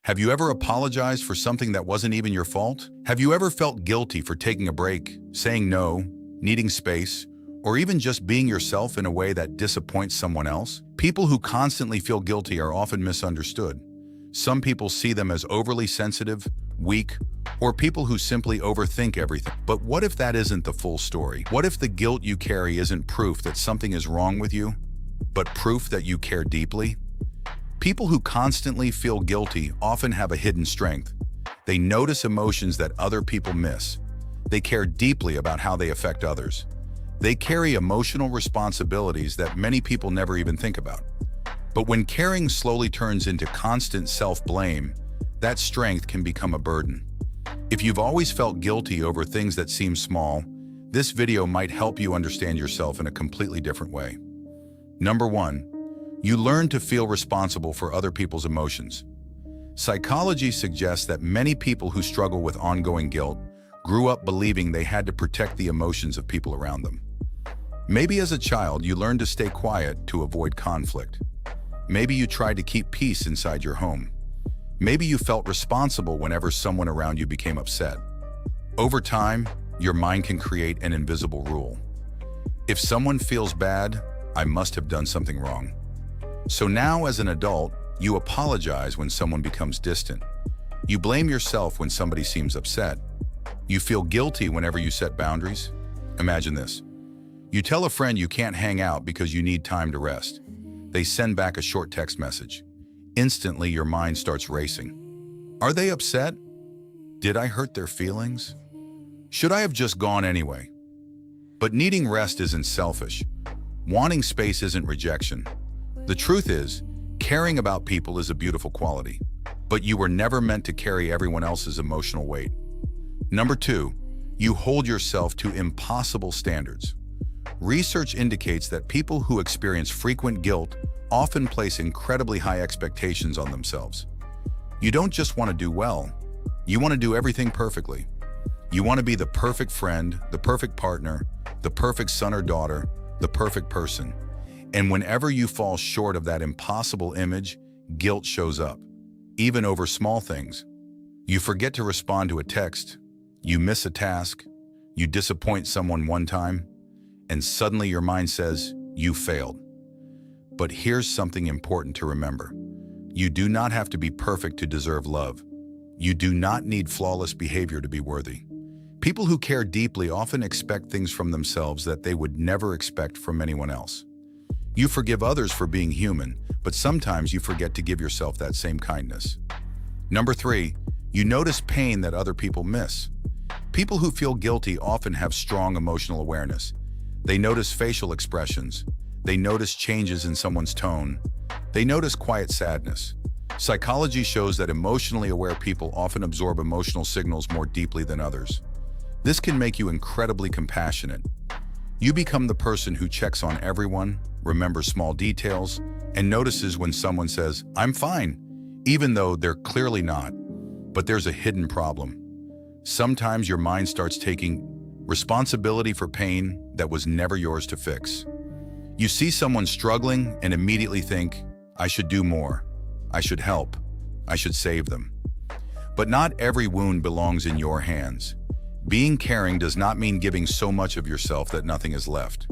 Have you ever apologized for something that wasn't even your fault? Have you ever felt guilty for taking a break, saying no, needing space, or even just being yourself in a way that disappoints someone else? People who constantly feel guilty are often misunderstood. Some people see them as overly sensitive, weak, or people who simply overthink everything. But what if that isn't the full story? What if the guilt you carry isn't proof that something is wrong with you, but proof that you care deeply? People who constantly feel guilty often have a hidden strength. They notice emotions that other people miss. They care deeply about how they affect others. They carry emotional responsibilities that many people never even think about. But when caring slowly turns into constant self-blame, that strength can become a burden. If you've always felt guilty over things that seem small, this video might help you understand yourself in a completely different way. Number 1. You learn to feel responsible for other people's emotions. Psychology suggests that many people who struggle with ongoing guilt grew up believing they had to protect the emotions of people around them. Maybe as a child you learned to stay quiet to avoid conflict. Maybe you tried to keep peace inside your home. Maybe you felt responsible whenever someone around you became upset. Over time, your mind can create an invisible rule. If someone feels bad, I must have done something wrong. So now, as an adult, you apologize when someone becomes distant. You blame yourself when somebody seems upset. You feel guilty whenever you set boundaries. Imagine this. You tell a friend you can't hang out because you need time to rest. They send back a short text message. Instantly, your mind starts racing. Are they upset? Did I hurt their feelings? Should I have just gone anyway? But needing rest isn't selfish. Wanting space isn't rejection. The truth is, caring about people is a beautiful quality, but you were never meant to carry everyone else's emotional weight. Number 2, you hold yourself to impossible standards. Research indicates that people who experience frequent guilt often place incredibly high expectations on themselves. You don't just want to do well, you want to do everything perfectly. You want to be the perfect friend, the perfect partner, the perfect son or daughter, the perfect person. And whenever you fall short of that impossible image, guilt shows up, even over small things. You forget to respond to a text, you miss a task, you disappoint someone one time, and suddenly your mind says, you failed. But here's something important to remember. You do not have to be perfect to deserve love. You do not need flawless behavior to be worthy. People who care deeply often expect things from themselves that they would never expect from anyone else. You forgive others for being human, but sometimes you forget to give yourself that same kindness. Number 3, you notice pain that other people miss. People who feel guilty often have strong emotional awareness. They notice facial expressions. They notice changes in someone's tone. They notice quiet sadness. Psychology shows that emotionally aware people often absorb emotional signals more deeply than others. This can make you incredibly compassionate. You become the person who checks on everyone, remembers small details, and notices when someone says, I'm fine, even though they're clearly not. But there's a hidden problem. Sometimes your mind starts taking responsibility for pain that was never yours to fix. You see someone struggling and immediately think, I should do more. I should help. I should save them. But not every wound belongs in your hands. Being caring does not mean giving so much of yourself that nothing is left.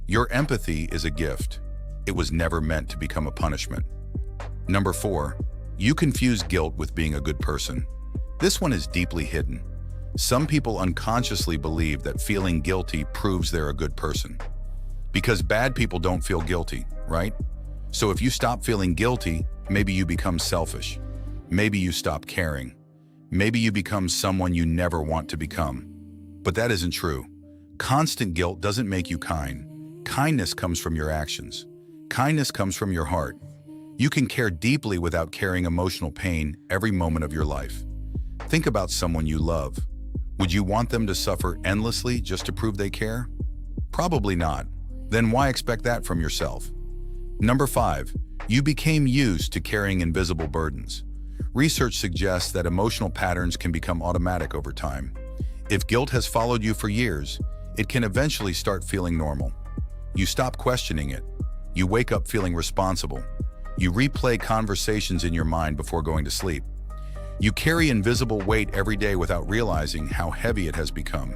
Your empathy is a gift. It was never meant to become a punishment. Number 4, you confuse guilt with being a good person. This one is deeply hidden. Some people unconsciously believe that feeling guilty proves they're a good person. Because bad people don't feel guilty, right? So if you stop feeling guilty, maybe you become selfish. Maybe you stop caring. Maybe you become someone you never want to become. But that isn't true. Constant guilt doesn't make you kind. Kindness comes from your actions. Kindness comes from your heart. You can care deeply without carrying emotional pain every moment of your life. Think about someone you love. Would you want them to suffer endlessly just to prove they care? Probably not. Then why expect that from yourself? Number 5, you became used to carrying invisible burdens. Research suggests that emotional patterns can become automatic over time. If guilt has followed you for years, it can eventually start feeling normal. You stop questioning it. You wake up feeling responsible. You replay conversations in your mind before going to sleep. You carry invisible weight every day without realizing how heavy it has become.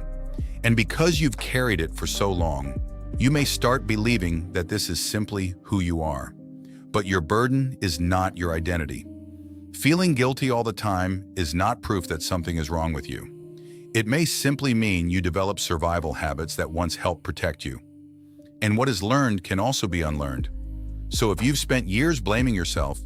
And because you've carried it for so long, you may start believing that this is simply who you are. But your burden is not your identity. Feeling guilty all the time is not proof that something is wrong with you. It may simply mean you developed survival habits that once helped protect you. And what is learned can also be unlearned. So if you've spent years blaming yourself,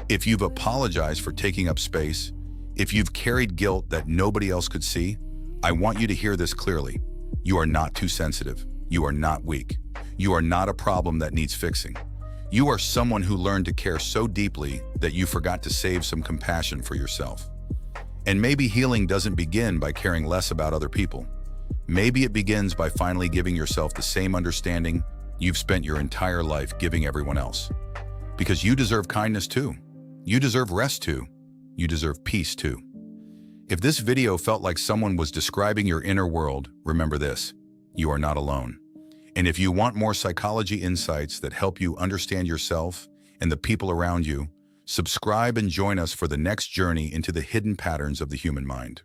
if you've apologized for taking up space, if you've carried guilt that nobody else could see, I want you to hear this clearly. You are not too sensitive. You are not weak. You are not a problem that needs fixing. You are someone who learned to care so deeply that you forgot to save some compassion for yourself. And maybe healing doesn't begin by caring less about other people. Maybe it begins by finally giving yourself the same understanding you've spent your entire life giving everyone else. Because you deserve kindness too. You deserve rest too. You deserve peace too. If this video felt like someone was describing your inner world, remember this: you are not alone. And if you want more psychology insights that help you understand yourself and the people around you, subscribe and join us for the next journey into the hidden patterns of the human mind.